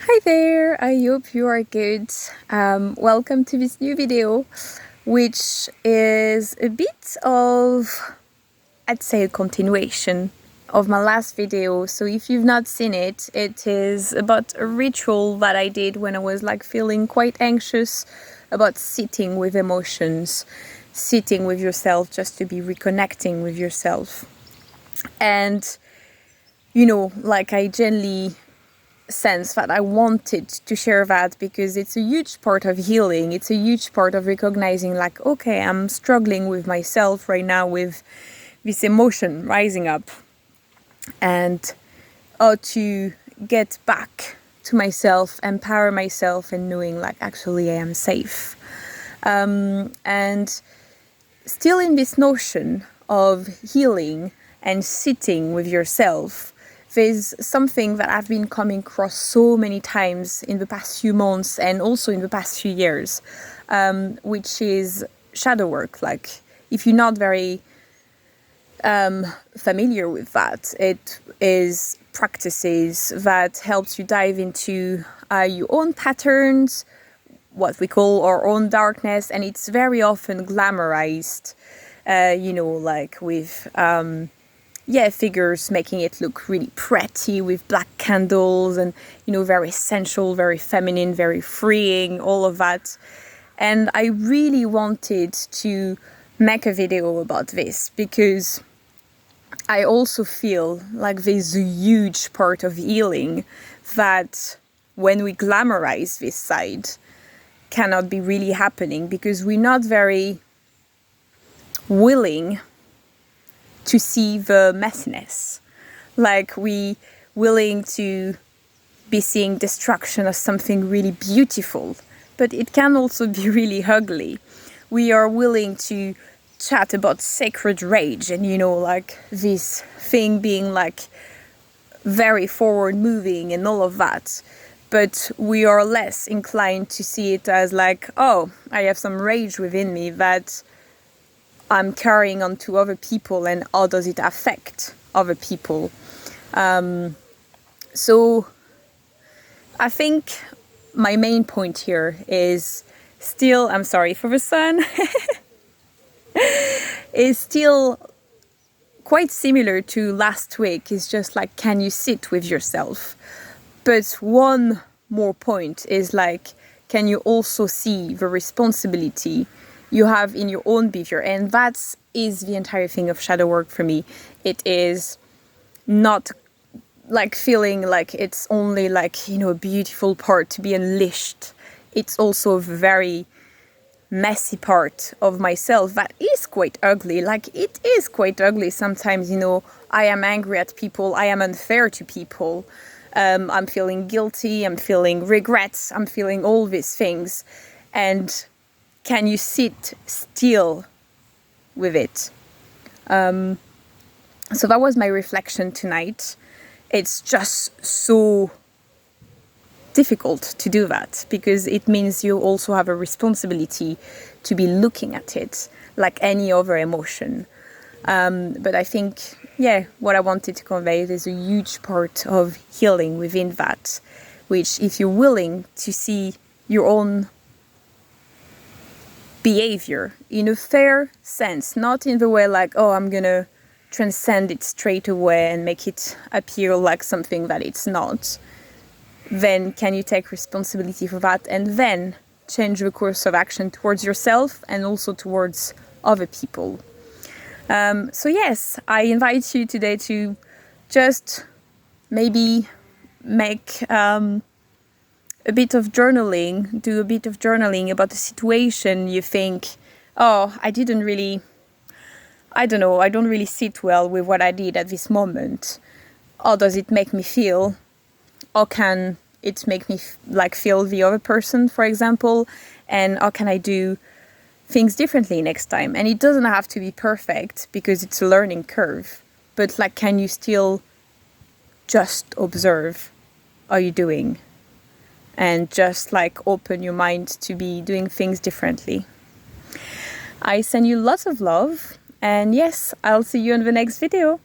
Hi there, I hope you are good. Welcome to this new video, which is a bit of, I'd say, a continuation of my last video. So if you've not seen it, it is about a ritual that I did when I was feeling quite anxious about sitting with emotions, sitting with yourself, just to be reconnecting with yourself. And I generally sense that I wanted to share that because it's a huge part of healing. It's a huge part of recognizing okay, I'm struggling with myself right now with this emotion rising up, and how to get back to myself, empower myself, and knowing actually I am safe. And still in this notion of healing and sitting with yourself, there's something that I've been coming across so many times in the past few months and also in the past few years, which is shadow work. If you're not very familiar with that, it is practices that helps you dive into your own patterns, what we call our own darkness, and it's very often glamourized, with figures making it look really pretty with black candles and, very sensual, very feminine, very freeing, all of that. And I really wanted to make a video about this because I also feel like there's a huge part of healing that when we glamorize this side cannot be really happening because we're not very willing to see the messiness. We willing to be seeing destruction as something really beautiful, but it can also be really ugly. We are willing to chat about sacred rage and this thing being very forward moving and all of that, but we are less inclined to see it as oh, I have some rage within me that I'm carrying on to other people, and how does it affect other people? So I think my main point here is still, I'm sorry for the sun, is still quite similar to last week. It's just can you sit with yourself? But one more point is can you also see the responsibility you have in your own behavior? And that is the entire thing of shadow work for me. It is not feeling it's only a beautiful part to be unleashed. It's also a very messy part of myself that is quite ugly. It is quite ugly sometimes. I am angry at people, I am unfair to people, I'm feeling guilty, I'm feeling regrets, I'm feeling all these things. And can you sit still with it? So that was my reflection tonight. It's just so difficult to do that because it means you also have a responsibility to be looking at it like any other emotion. But I think, what I wanted to convey is a huge part of healing within that, which if you're willing to see your own behavior in a fair sense, not in the way oh, I'm gonna transcend it straight away and make it appear like something that it's not, then can you take responsibility for that and then change the course of action towards yourself and also towards other people. So yes, I invite you today to just maybe make a bit of journaling, do a bit of journaling about the situation you think, oh, I don't really sit well with what I did at this moment. How does it make me feel? How can it make me feel the other person, for example? And how can I do things differently next time? And it doesn't have to be perfect because it's a learning curve. But can you still just observe how you're doing? And just open your mind to be doing things differently. I send you lots of love, and yes, I'll see you in the next video.